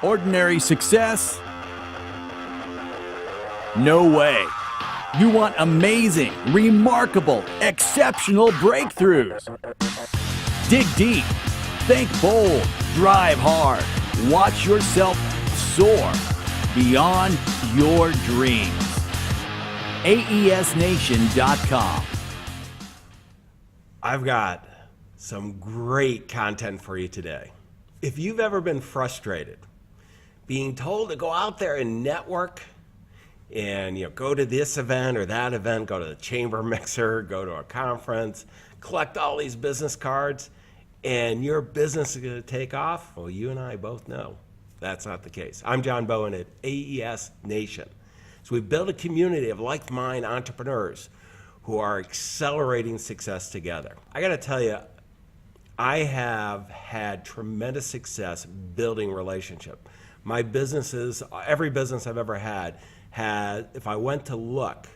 Ordinary success? No way. You want amazing, remarkable, exceptional breakthroughs. Dig deep, think bold, drive hard, watch yourself soar beyond your dreams. AESNation.com. I've got some great content for you today. If you've ever been frustrated being told to go out there and network and go to this event or that event, go to the chamber mixer, go to a conference, collect all these business cards, and your business is going to take off, well, you and I both know that's not the case. I'm John Bowen at AES Nation. So we built a community of like-minded entrepreneurs who are accelerating success together. I got to tell you, I have had tremendous success building relationship. My businesses, every business I've ever had, if I went to look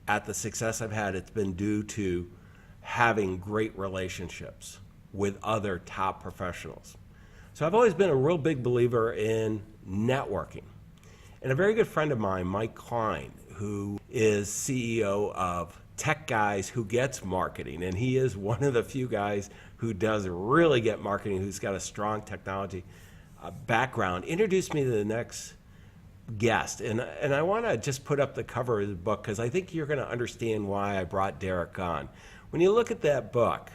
at the success I've had, it's been due to having great relationships with other top professionals. So I've always been a real big believer in networking. And a very good friend of mine, Mike Klein, who is CEO of Tech Guys Who Gets Marketing, and he is one of the few guys who does really get marketing, who's got a strong technology background, introduced me to the next guest. And I want to just put up the cover of the book because I think you're going to understand why I brought Derek on. When you look at that book,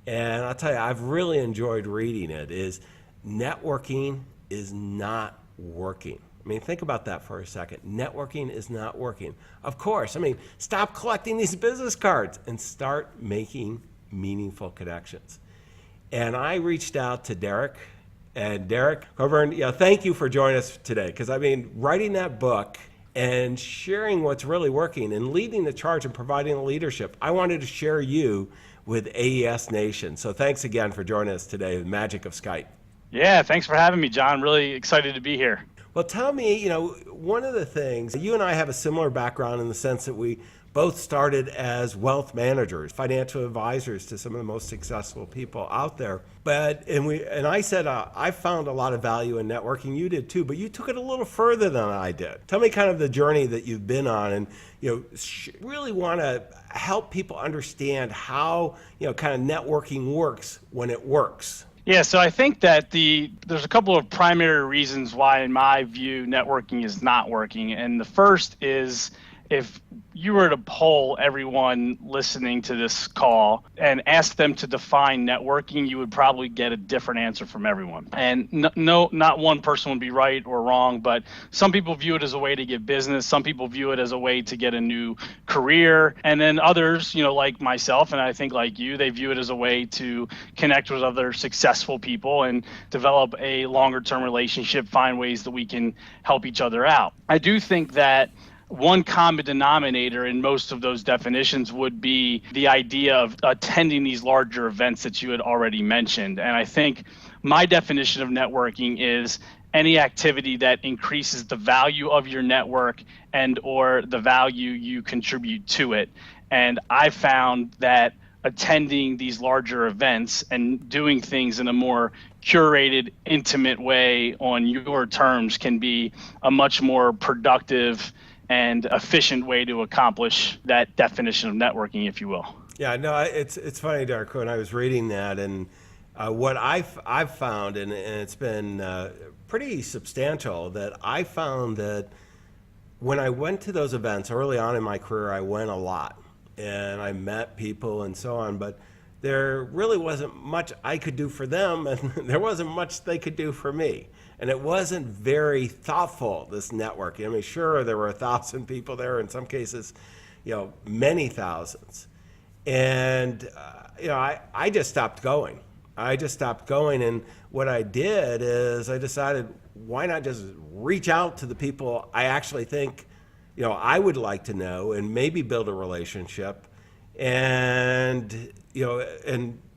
and I'll tell you, I've really enjoyed reading it, is networking is not working. I mean, think about that for a second. Networking is not working. Of course, I mean, stop collecting these business cards and start making meaningful connections. And I reached out to Derek. And Derek Coburn, thank you for joining us today. Because I mean, writing that book and sharing what's really working and leading the charge and providing the leadership, I wanted to share you with AES Nation. So thanks again for joining us today, the magic of Skype. Yeah, thanks for having me, John. Really excited to be here. Well, tell me, one of the things, you and I have a similar background in the sense that we both started as wealth managers, financial advisors to some of the most successful people out there. And I said, I found a lot of value in networking. You did too, but you took it a little further than I did. Tell me kind of the journey that you've been on, and really want to help people understand how kind of networking works when it works. Yeah, so I think that there's a couple of primary reasons why, in my view, networking is not working. And the first is, if you were to poll everyone listening to this call and ask them to define networking, you would probably get a different answer from everyone. And not one person would be right or wrong, but some people view it as a way to get business. Some people view it as a way to get a new career. And then others, like myself, and I think like you, they view it as a way to connect with other successful people and develop a longer term relationship, find ways that we can help each other out. I do think that one common denominator in most of those definitions would be the idea of attending these larger events that you had already mentioned. And I think my definition of networking is any activity that increases the value of your network and or the value you contribute to it. And I found that attending these larger events and doing things in a more curated, intimate way on your terms can be a much more productive and efficient way to accomplish that definition of networking, if you will. Yeah, no, it's funny, Derek, when I was reading that, and what I've found, and it's been pretty substantial, that I found that when I went to those events early on in my career, I went a lot, and I met people and so on, but there really wasn't much I could do for them, and there wasn't much they could do for me. And it wasn't very thoughtful, this networking. I mean, sure, there were 1,000 people there, in some cases, many thousands. And, I just stopped going. And what I did is I decided, why not just reach out to the people I actually think, I would like to know and maybe build a relationship. And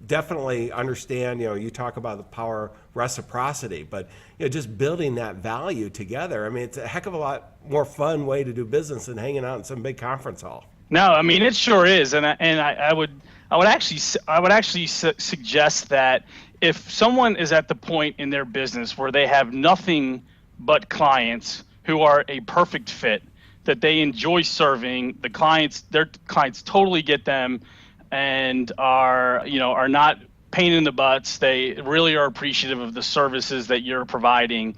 definitely understand, you talk about the power of reciprocity, but just building that value together. I mean, it's a heck of a lot more fun way to do business than hanging out in some big conference hall. No, I mean, it sure is. And I would actually suggest that if someone is at the point in their business where they have nothing but clients who are a perfect fit, that they enjoy serving. The clients, their clients totally get them and are not pain in the butts. They really are appreciative of the services that you're providing.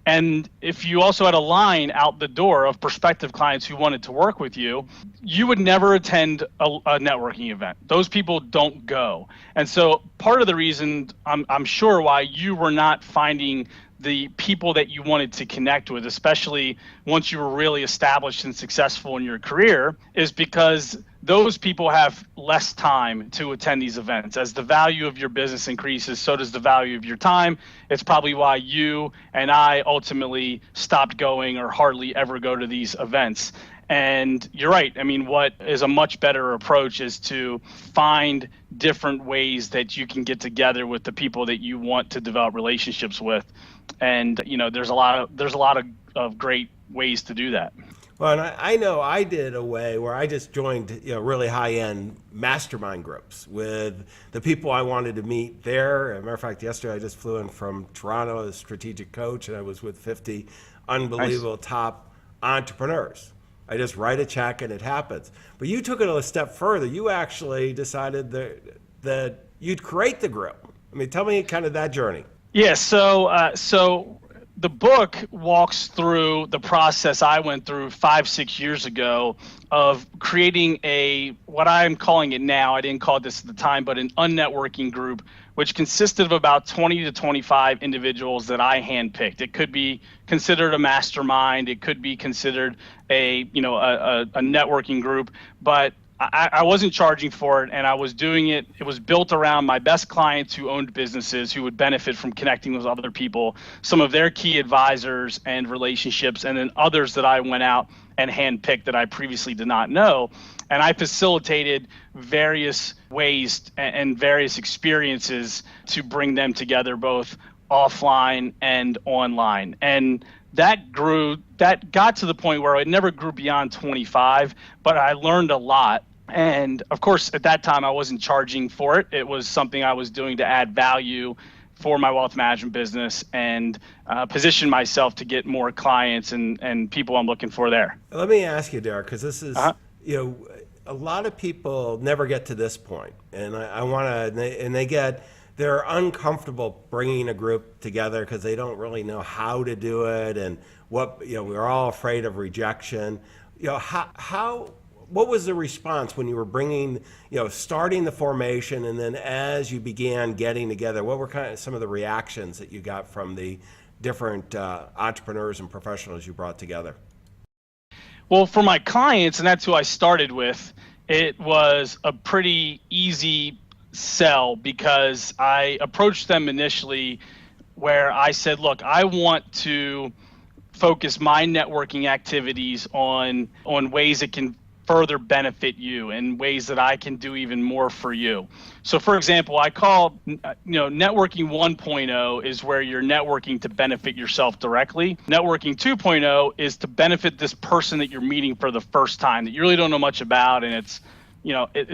And if you also had a line out the door of prospective clients who wanted to work with you, you would never attend a networking event. Those people don't go. And so part of the reason I'm sure why you were not finding the people that you wanted to connect with, especially once you were really established and successful in your career, is because those people have less time to attend these events. As the value of your business increases, so does the value of your time. It's probably why you and I ultimately stopped going or hardly ever go to these events. And you're right. I mean, what is a much better approach is to find different ways that you can get together with the people that you want to develop relationships with. And, there's a lot of great ways to do that. Well, and I know I did a way where I just joined, really high-end mastermind groups with the people I wanted to meet there. As a matter of fact, yesterday I just flew in from Toronto as strategic coach, and I was with 50 unbelievable top entrepreneurs. I just write a check and it happens. But you took it a step further. You actually decided that you'd create the group. I mean, tell me kind of that journey. Yeah, so the book walks through the process I went through 5-6 years ago of creating what I'm calling it now, I didn't call it this at the time, but an unnetworking group, which consisted of about 20 to 25 individuals that I handpicked. It could be considered a mastermind. It could be considered a networking group, but I wasn't charging for it, and I was doing it. It was built around my best clients who owned businesses who would benefit from connecting with other people, some of their key advisors and relationships, and then others that I went out and handpicked that I previously did not know. And I facilitated various ways and various experiences to bring them together, both offline and online. And that got to the point where it never grew beyond 25, but I learned a lot. And of course, at that time, I wasn't charging for it. It was something I was doing to add value for my wealth management business and position myself to get more clients and people I'm looking for there. Let me ask you, Derek, because this is, a lot of people never get to this point, and I want to, and they're uncomfortable bringing a group together because they don't really know how to do it, and we're all afraid of rejection. What was the response when you were starting the formation, and then as you began getting together, what were kind of some of the reactions that you got from the different entrepreneurs and professionals you brought together? Well, for my clients, and that's who I started with, it was a pretty easy sell because I approached them initially where I said, look, I want to focus my networking activities on ways that can further benefit you and ways that I can do even more for you. So for example, I call, networking 1.0 is where you're networking to benefit yourself directly. Networking 2.0 is to benefit this person that you're meeting for the first time that you really don't know much about. And it's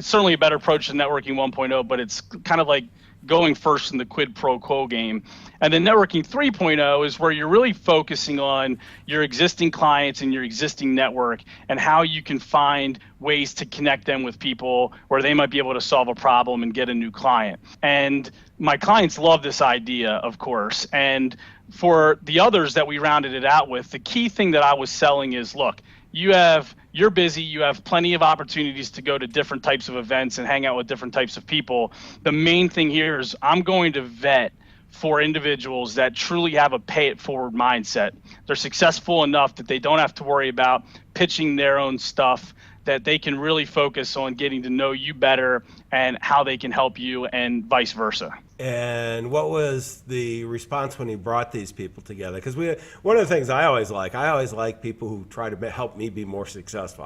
certainly a better approach to networking 1.0, but it's kind of like going first in the quid pro quo game. And then networking 3.0 is where you're really focusing on your existing clients and your existing network and how you can find ways to connect them with people where they might be able to solve a problem and get a new client. And my clients love this idea, of course. And for the others that we rounded it out with, the key thing that I was selling is, look, you're busy, you have plenty of opportunities to go to different types of events and hang out with different types of people. The main thing here is I'm going to vet for individuals that truly have a pay it forward mindset. They're successful enough that they don't have to worry about pitching their own stuff, that they can really focus on getting to know you better and how they can help you and vice versa. And what was the response when you brought these people together? Because one of the things I always like people who try to help me be more successful.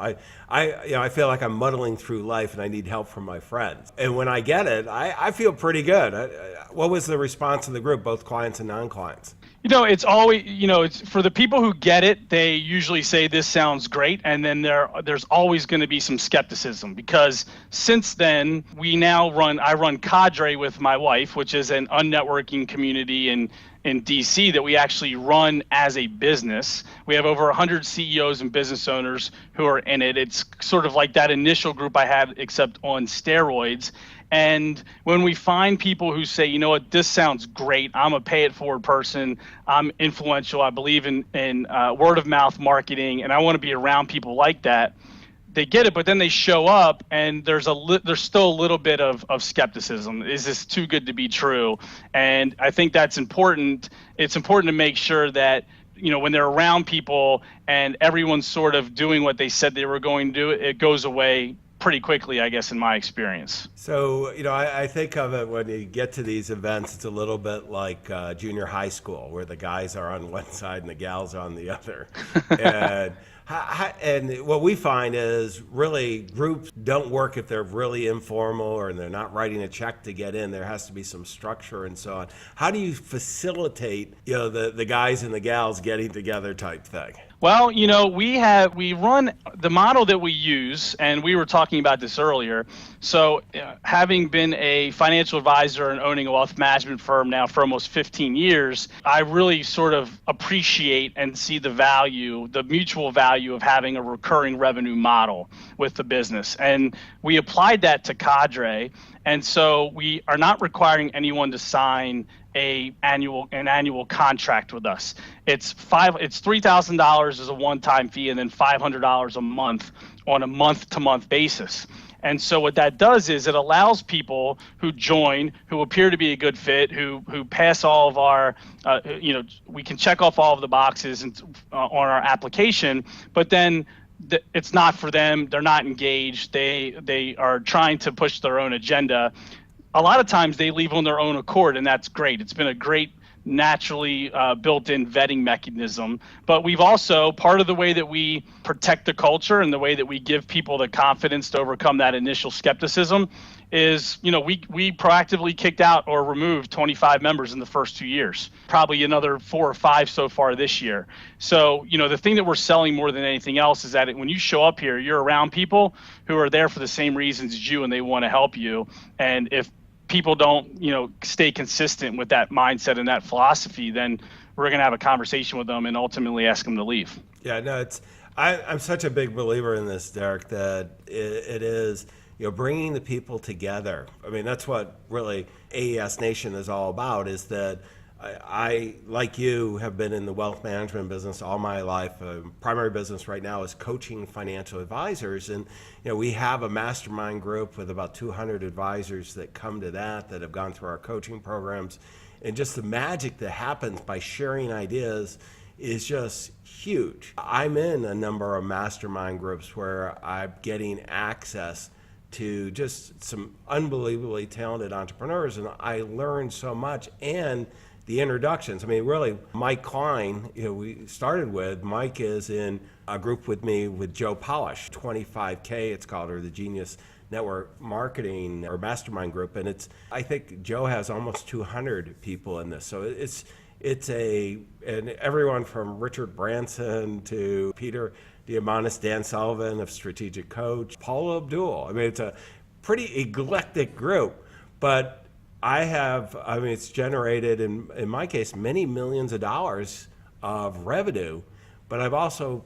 I feel like I'm muddling through life and I need help from my friends. And when I get it, I feel pretty good. What was the response of the group, both clients and non-clients? It's always, it's for the people who get it, they usually say this sounds great. And then there's always going to be some skepticism, because since then I run Cadre with my wife, which is an unnetworking community in DC that we actually run as a business. We have over 100 CEOs and business owners who are in it. It's sort of like that initial group I had, except on steroids. And when we find people who say, you know what, this sounds great, I'm a pay it forward person, I'm influential, I believe in word of mouth marketing, and I want to be around people like that, they get it. But then they show up and there's still a little bit of skepticism. Is this too good to be true? And I think that's important. It's important to make sure that, when they're around people and everyone's sort of doing what they said they were going to do, it goes away pretty quickly, I guess, in my experience. So, I think of it when you get to these events, it's a little bit like junior high school, where the guys are on one side and the gals are on the other. And what we find is really groups don't work if they're really informal or they're not writing a check to get in. There has to be some structure and so on. How do you facilitate, the guys and the gals getting together type thing? Well, we run the model that we use, and we were talking about this earlier. So having been a financial advisor and owning a wealth management firm now for almost 15 years, I really sort of appreciate and see the mutual value of having a recurring revenue model with the business. And we applied that to Cadre. And so we are not requiring anyone to sign an annual contract with us. It's $3,000 as a one-time fee, and then $500 a month on a month-to-month basis. And so what that does is it allows people who join, who appear to be a good fit, who pass all of our, we can check off all of the boxes on our application, but then it's not for them. They're not engaged. They are trying to push their own agenda. A lot of times they leave on their own accord, and that's great. It's been a great naturally built-in vetting mechanism. But we've also, part of the way that we protect the culture and the way that we give people the confidence to overcome that initial skepticism is, we proactively kicked out or removed 25 members in the first 2 years, probably another 4 or 5 so far this year. So, the thing that we're selling more than anything else is that when you show up here, you're around people who are there for the same reasons as you, and they want to help you. And if people don't, stay consistent with that mindset and that philosophy, then we're going to have a conversation with them and ultimately ask them to leave. Yeah, no, I'm such a big believer in this, Derek, that it is, bringing the people together. I mean, that's what really AES Nation is all about, is that I, like you, have been in the wealth management business all my life. Primary business right now is coaching financial advisors. And, we have a mastermind group with about 200 advisors that come to that have gone through our coaching programs. And just the magic that happens by sharing ideas is just huge. I'm in a number of mastermind groups where I'm getting access to just some unbelievably talented entrepreneurs, and I learned so much. And the introductions. I mean, really, Mike Klein, we started with. Mike is in a group with me with Joe Polish, 25K, it's called, or the Genius Network Marketing or Mastermind Group. And I think Joe has almost 200 people in this. So and everyone from Richard Branson to Peter Diamandis, Dan Sullivan of Strategic Coach, Paula Abdul. I mean, it's a pretty eclectic group, but it's generated, in my case, many millions of dollars of revenue, but I've also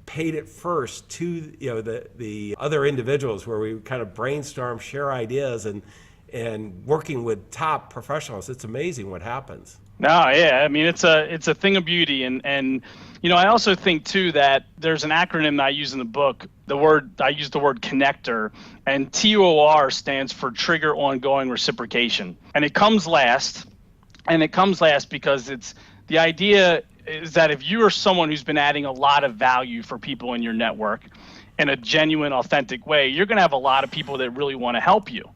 paid it first to the other individuals, where we kind of brainstorm, share ideas, and working with top professionals. It's amazing what happens. No, yeah, I mean, it's a thing of beauty, and I also think too that there's an acronym that I use in the book. I use the word connector, and TOR stands for trigger ongoing reciprocation. And it comes last, because it's the idea is that if you are someone who's been adding a lot of value for people in your network in a genuine, authentic way, you're going to have a lot of people that really want to help you.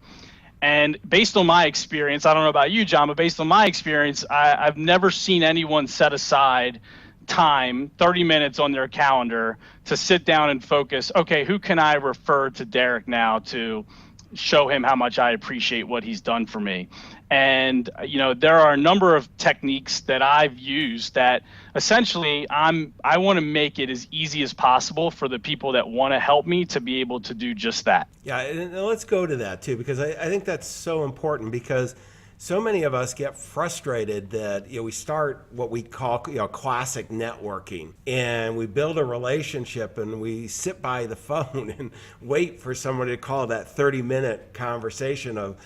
And based on my experience, I don't know about you, John, but based on my experience, I've never seen anyone set aside time, 30 minutes on their calendar, to sit down and focus, okay, who can I refer to Derek now to show him how much I appreciate what he's done for me? And, there are a number of techniques that I've used that essentially I want to make it as easy as possible for the people that want to help me to be able to do just that. Yeah, and let's go to that too, because I think that's so important, because so many of us get frustrated that we start what we call classic networking, and we build a relationship and we sit by the phone and wait for somebody to call that 30-minute conversation of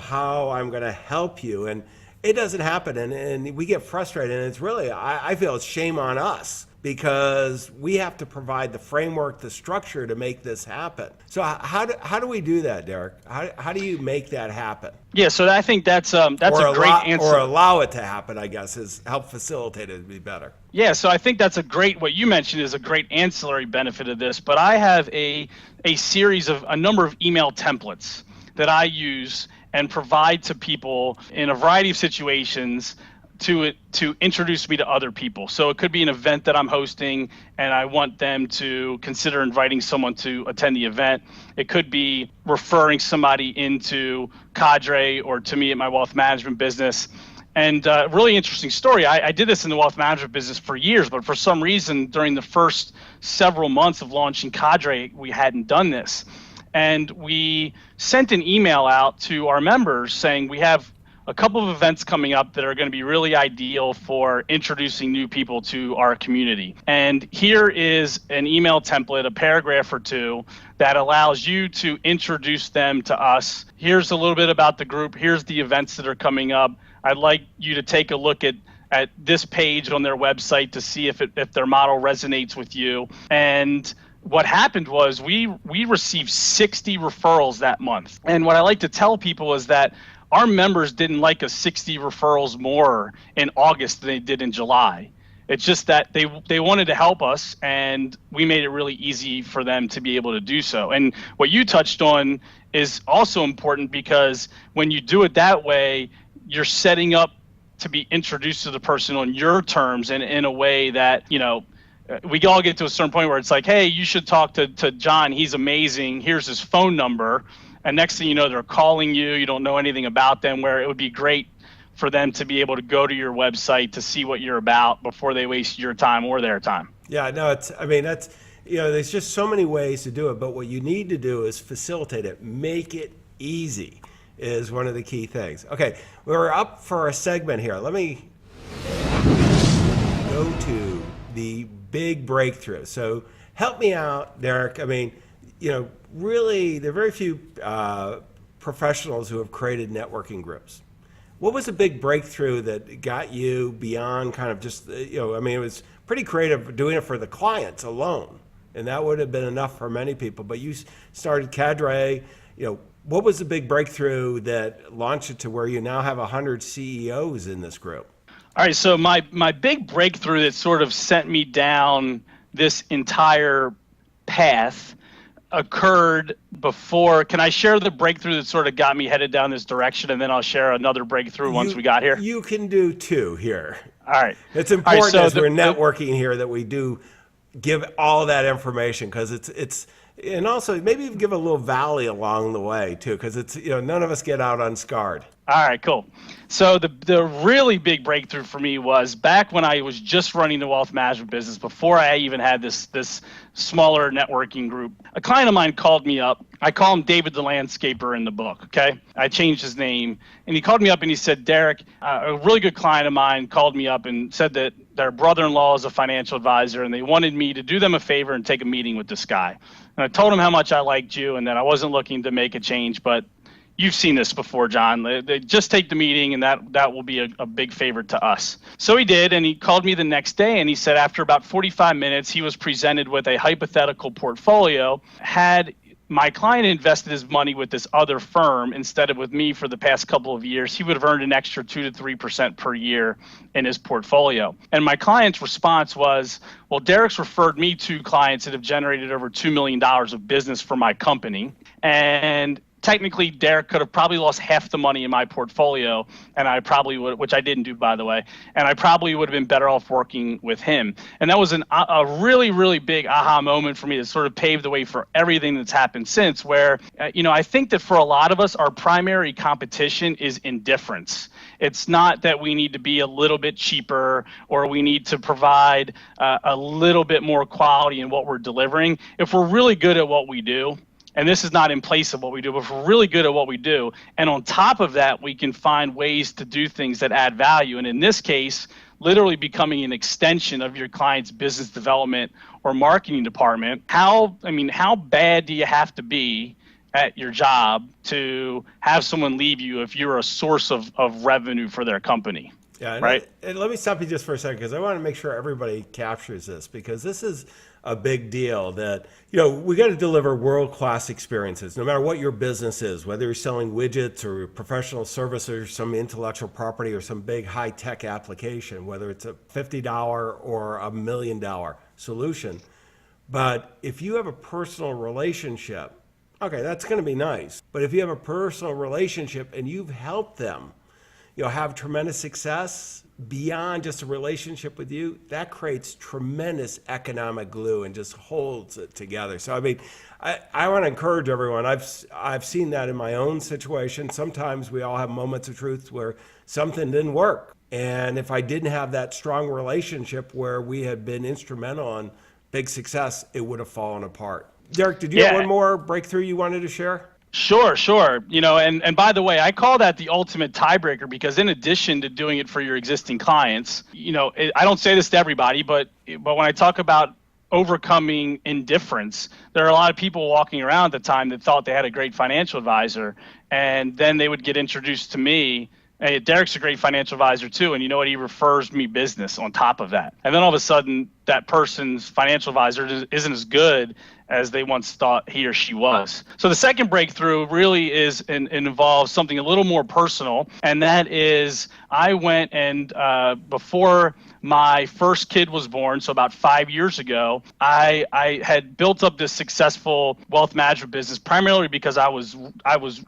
how I'm going to help you, and it doesn't happen, and we get frustrated, and it's really, I feel it's shame on us, because we have to provide the framework, the structure to make this happen. So how do we do that, Derek? How do you make that happen? Yeah, so I think that's a great answer. Or allow it to happen, I guess, is help facilitate it to be better. Yeah, so I think that's what you mentioned is a great ancillary benefit of this, but I have a series of a number of email templates that I use and provide to people in a variety of situations to introduce me to other people. So it could be an event that I'm hosting and I want them to consider inviting someone to attend the event. It could be referring somebody into Cadre or to me at my wealth management business. And really interesting story. I did this in the wealth management business for years, but for some reason during the first several months of launching Cadre, we hadn't done this. And we sent an email out to our members saying we have a couple of events coming up that are going to be really ideal for introducing new people to our community. And here is an email template, a paragraph or two, that allows you to introduce them to us. Here's a little bit about the group. Here's the events that are coming up. I'd like you to take a look at this page on their website to see if their model resonates with you. And what happened was we received 60 referrals that month. And what I like to tell people is that our members didn't like us 60 referrals more in August than they did in July. It's just that they wanted to help us, and we made it really easy for them to be able to do so. And what you touched on is also important, because when you do it that way, you're setting up to be introduced to the person on your terms and in a way that, we all get to a certain point where it's like, hey, you should talk to John. He's amazing. Here's his phone number. And next thing you know, they're calling you. You don't know anything about them, where it would be great for them to be able to go to your website to see what you're about before they waste your time or their time. Yeah, no, there's just so many ways to do it, but what you need to do is facilitate it. Make it easy is one of the key things. Okay, we're up for a segment here. Let me go to the big breakthrough. So help me out, Derek. Really, there are very few professionals who have created networking groups. What was the big breakthrough that got you beyond kind of just, it was pretty creative doing it for the clients alone, and that would have been enough for many people, but you started Cadre. What was the big breakthrough that launched it to where you now have 100 CEOs in this group? All right, so my big breakthrough that sort of sent me down this entire path occurred before. Can I share the breakthrough that sort of got me headed down this direction, and then I'll share another breakthrough once we got here? You can do two here. All right. It's important as we're networking here that we do give all that information, because it's and also maybe give a little valley along the way too, because it's none of us get out unscarred. All right, cool. So the really big breakthrough for me was back when I was just running the wealth management business, before I even had this smaller networking group. A client of mine called me up. I call him David the Landscaper in the book, okay? I changed his name. And he called me up and he said, Derek, a really good client of mine called me up and said that their brother-in-law is a financial advisor, and they wanted me to do them a favor and take a meeting with this guy. And I told him how much I liked you and that I wasn't looking to make a change, but you've seen this before, John. They just take the meeting, and that will be a big favor to us. So he did, and he called me the next day, and he said after about 45 minutes, he was presented with a hypothetical portfolio. Had my client invested his money with this other firm instead of with me for the past couple of years, he would have earned an extra 2 to 3% per year in his portfolio. And my client's response was, well, Derek's referred me to clients that have generated over $2 million of business for my company. And technically Derek could have probably lost half the money in my portfolio, and I probably would, which I didn't do, by the way, and I probably would have been better off working with him. And that was a really, really big aha moment for me that sort of paved the way for everything that's happened since, where, I think that for a lot of us, our primary competition is indifference. It's not that we need to be a little bit cheaper or we need to provide a little bit more quality in what we're delivering. If we're really good at what we do, and this is not in place of what we do, but if we're really good at what we do, and on top of that, we can find ways to do things that add value. And in this case, literally becoming an extension of your client's business development or marketing department. How bad do you have to be at your job to have someone leave you if you're a source of revenue for their company? Yeah, right. And let me stop you just for a second, because I want to make sure everybody captures this, because this is a big deal that, we got to deliver world-class experiences, no matter what your business is, whether you're selling widgets or professional services, or some intellectual property or some big high-tech application, whether it's a $50 or $1 million solution. But if you have a personal relationship, okay, that's going to be nice. But if you have a personal relationship and you've helped them, have tremendous success beyond just a relationship with you, that creates tremendous economic glue and just holds it together. So, I want to encourage everyone. I've seen that in my own situation. Sometimes we all have moments of truth where something didn't work. And if I didn't have that strong relationship where we had been instrumental in big success, it would have fallen apart. Derek, did you have one more breakthrough you wanted to share? Sure. And by the way, I call that the ultimate tiebreaker, because in addition to doing it for your existing clients, I don't say this to everybody, but when I talk about overcoming indifference, there are a lot of people walking around at the time that thought they had a great financial advisor, and then they would get introduced to me. Hey, Derek's a great financial advisor too, and you know what? He refers me business on top of that. And then all of a sudden, that person's financial advisor isn't as good as they once thought he or she was. So the second breakthrough really involves something a little more personal, and that is I went and before my first kid was born, so about 5 years ago, I had built up this successful wealth management business primarily because I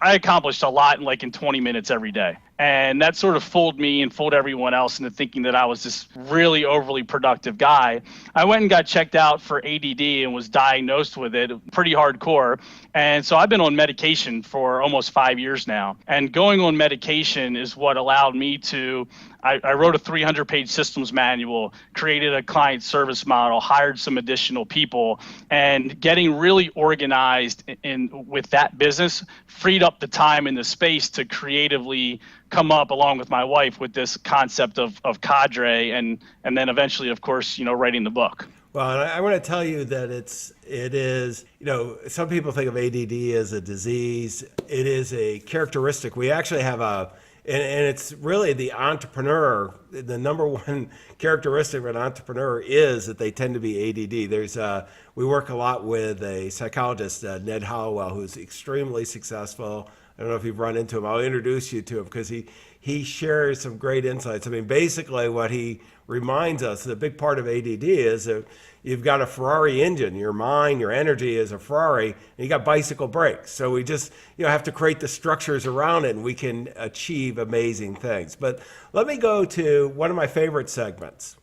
accomplished a lot in 20 minutes every day. And that sort of fooled me and fooled everyone else into thinking that I was this really overly productive guy. I went and got checked out for ADD and was diagnosed with it pretty hardcore. And so I've been on medication for almost 5 years now. And going on medication is what allowed me to, I wrote a 300-page systems manual, created a client service model, hired some additional people, and getting really organized with that business freed up the time and the space to creatively come up along with my wife with this concept of cadre and then eventually, of course, writing the book. Well, and I want to tell you that it is, some people think of ADD as a disease. It is a characteristic. We actually have and it's really the entrepreneur, the number one characteristic of an entrepreneur is that they tend to be ADD. We work a lot with a psychologist, Ned Hollowell, who's extremely successful. I don't know if you've run into him. I'll introduce you to him because he shares some great insights. Basically what he reminds us, the big part of ADD is that you've got a Ferrari engine. Your mind, your energy is a Ferrari, and you got bicycle brakes. So we just have to create the structures around it, and we can achieve amazing things. But let me go to one of my favorite segments.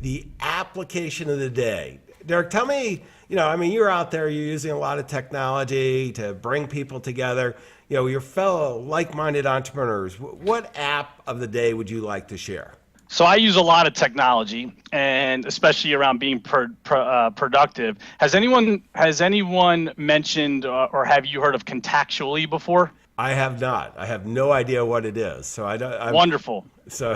The application of the day. Derek, tell me, you're out there, you're using a lot of technology to bring people together. Your fellow like-minded entrepreneurs. What app of the day would you like to share? So I use a lot of technology, and especially around being productive. Has anyone mentioned or have you heard of Contactually before? I have not. I have no idea what it is. So Wonderful. So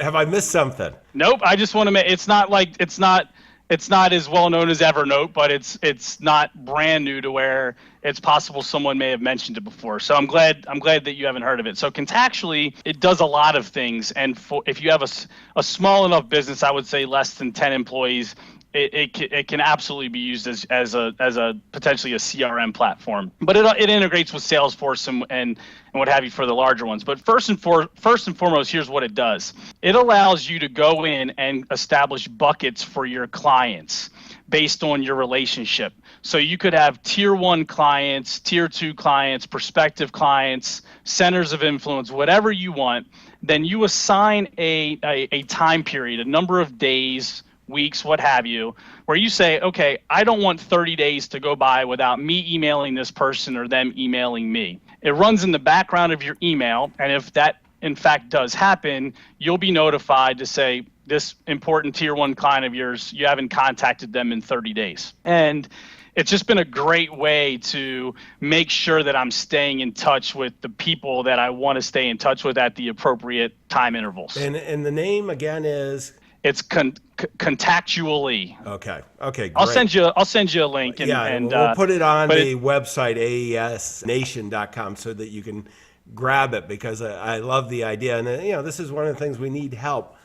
have I missed something? Nope. I just want to make it's not as well known as Evernote, but it's not brand new to where it's possible someone may have mentioned it before. So I'm glad that you haven't heard of it. So Contactually, it does a lot of things, and if you have a small enough business, I would say less than 10 employees, it can absolutely be used as a potentially a CRM platform. But it integrates with Salesforce and what have you for the larger ones. But first and foremost, here's what it does. It allows you to go in and establish buckets for your clients based on your relationship. So you could have tier 1 clients, tier 2 clients, prospective clients, centers of influence, whatever you want. Then you assign a time period, a number of days, weeks, what have you, where you say, okay, I don't want 30 days to go by without me emailing this person or them emailing me. It runs in the background of your email, and if that in fact does happen, you'll be notified to say, this important tier 1 client of yours, you haven't contacted them in 30 days. And it's just been a great way to make sure that I'm staying in touch with the people that I want to stay in touch with at the appropriate time intervals. And the name again is? It's Contactually. Okay, great. I'll send you a link. And we'll put it on the website, aesnation.com, so that you can grab it, because I love the idea. And this is one of the things we need help,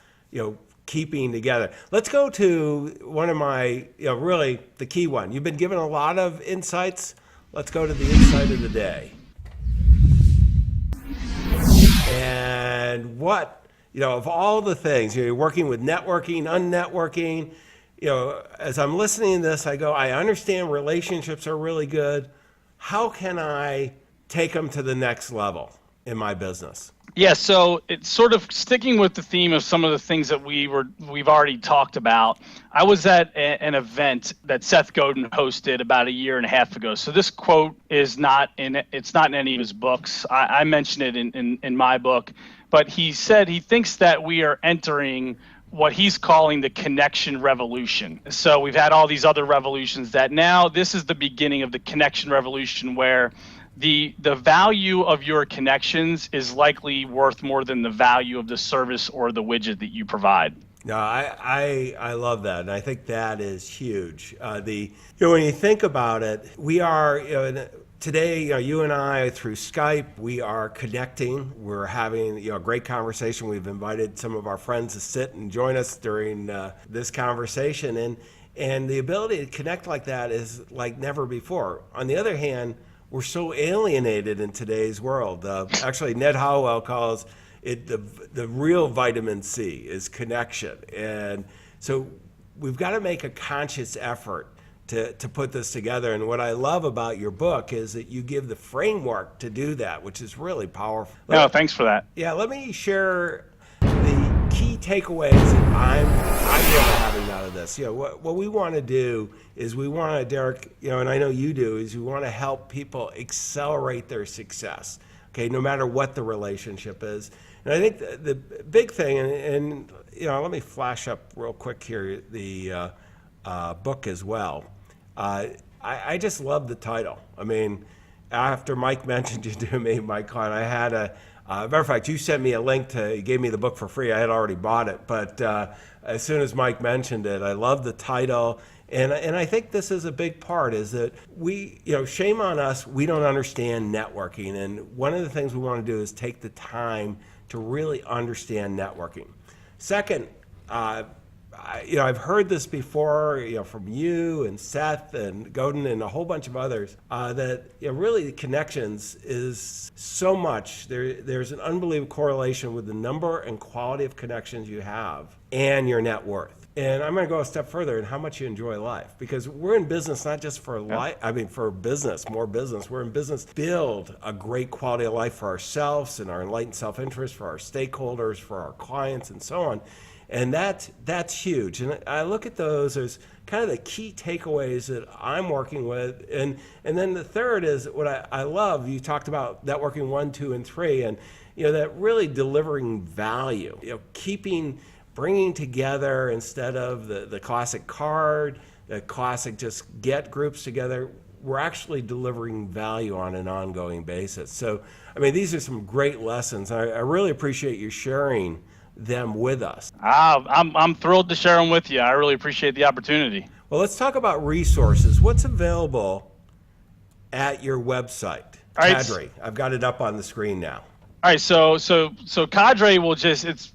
keeping together. Let's go to one of my, really the key one. You've been given a lot of insights. Let's go to the insight of the day. And what, of all the things, you're working with networking, unnetworking, as I'm listening to this, I go, I understand relationships are really good. How can I take them to the next level in my business? Yeah, so it's sort of sticking with the theme of some of the things that we've already talked about. I was at an event that Seth Godin hosted about a year and a half ago. So this quote is not in any of his books. I mentioned it in my book, but he said he thinks that we are entering what he's calling the connection revolution. So we've had all these other revolutions, that now this is the beginning of the connection revolution, where the value of your connections is likely worth more than the value of the service or the widget that you provide. No, I love that, and I think that is huge. When you think about it, we are today. You and I, through Skype, we are connecting. We're having a great conversation. We've invited some of our friends to sit and join us during this conversation, and the ability to connect like that is like never before. On the other hand, we're so alienated in today's world. Actually, Ned Howell calls it the real vitamin C is connection. And so we've got to make a conscious effort to put this together. And what I love about your book is that you give the framework to do that, which is really powerful. No, thanks for that. Yeah, let me share the key takeaways that I'm really having out of this. What we want to do is we want to, Derek, and I know you do, is we want to help people accelerate their success, okay, no matter what the relationship is. And I think the big thing, and let me flash up real quick here the book as well. I just love the title. I mean, after Mike mentioned you to me, Mike Klein, I had matter of fact, you sent me a link you gave me the book for free. I had already bought it, but as soon as Mike mentioned it, I love the title. And I think this is a big part, is that we, shame on us, we don't understand networking. And one of the things we want to do is take the time to really understand networking. Second, I've heard this before, from you and Seth and Godin and a whole bunch of others, that really connections is so much. There's an unbelievable correlation with the number and quality of connections you have and your net worth. And I'm going to go a step further in how much you enjoy life, because we're in business not just for life. I mean, for business, more business. We're in business to build a great quality of life for ourselves and our enlightened self-interest, for our stakeholders, for our clients, and so on. And that's huge. And I look at those as kind of the key takeaways that I'm working with. And then the third is what I love. You talked about networking 1, 2, and 3, and that really delivering value. Bringing together, instead of the classic card, the classic just get groups together, we're actually delivering value on an ongoing basis. So, I mean, these are some great lessons. I really appreciate you sharing them with us. I'm thrilled to share them with you. I really appreciate the opportunity. Well, let's talk about resources. What's available at your website? Cadre. I've got it up on the screen now. All right, so Cadre will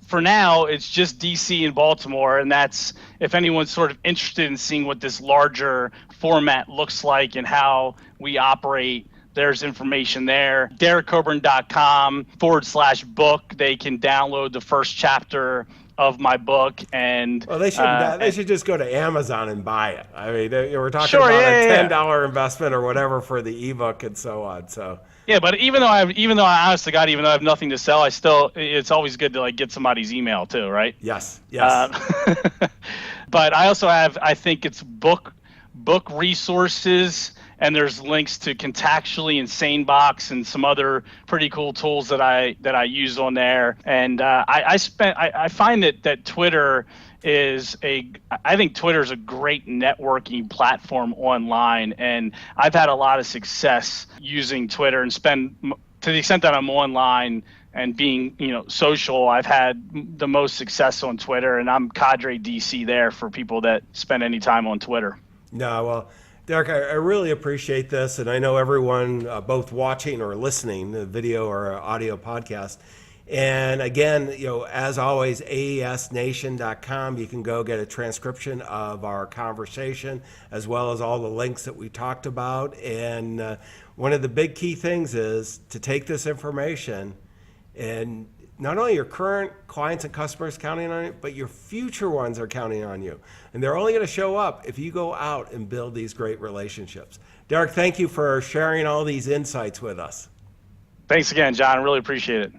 for now, it's just DC and Baltimore, and that's if anyone's sort of interested in seeing what this larger format looks like and how we operate. There's information there. DerekCoburn.com /book. They can download the first chapter of my book. And Well, they should just go to Amazon and buy it. I mean, we're talking Sure, about yeah, a yeah, $10 investment or whatever for the ebook and so on. So yeah, but even though honest to God, even though I have nothing to sell, it's always good to like get somebody's email too, right? yes. But I also have, I think it's book resources, and there's links to Contactually and SaneBox and some other pretty cool tools that I use on there. And I find that Twitter I think Twitter is a great networking platform online, and I've had a lot of success using Twitter and to the extent that I'm online and being, social, I've had the most success on Twitter, and I'm Cadre DC there for people that spend any time on Twitter. No, well, Derek, I really appreciate this, and I know everyone both watching or listening, the video or audio podcast. And again, as always, aesnation.com, you can go get a transcription of our conversation as well as all the links that we talked about. And one of the big key things is to take this information, and not only your current clients and customers counting on it, but your future ones are counting on you. And they're only going to show up if you go out and build these great relationships. Derek, thank you for sharing all these insights with us. Thanks again, John. I really appreciate it.